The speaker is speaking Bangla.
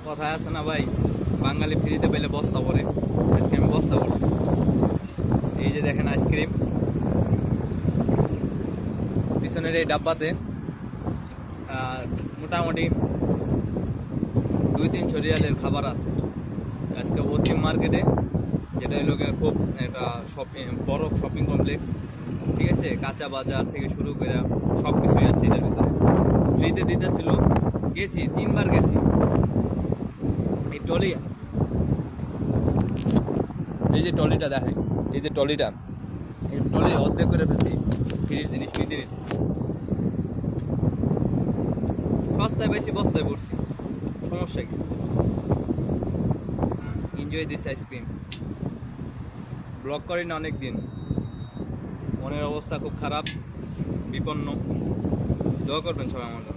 কথায় আছে না ভাই, বাঙালি ফ্রিতে পেলে বস্তা পরে। আজকে আমি বস্তা করছি। এই যে দেখেন আইসক্রিম, পিছনের এই ডাব্বাতে মোটামুটি 2-3 রিয়ালের খাবার আছে। আজকে অথিম মার্কেটে, যেটা হলো খুব একটা বড় শপিং কমপ্লেক্স, ঠিক আছে, কাঁচা বাজার থেকে শুরু করে সব কিছুই আছে এটার ভিতরে। ফ্রিতে দিতেছিল, গেছি 3 বার গেছি। এই টলি, এই যে টলিটা দেখেন, এই যে টলিটা, এই টলি অর্ধেক করে ফেলছি ফ্রির জিনিস নিতে নিতে। সস্তায় বেশি বস্তায় পড়ছি, সমস্যা কি? Enjoy this ice cream. ব্লগ করি না অনেক দিন, মনের অবস্থা খুব খারাপ, বিপন্ন। দোয়া করবেন সবাই আমার জন্য।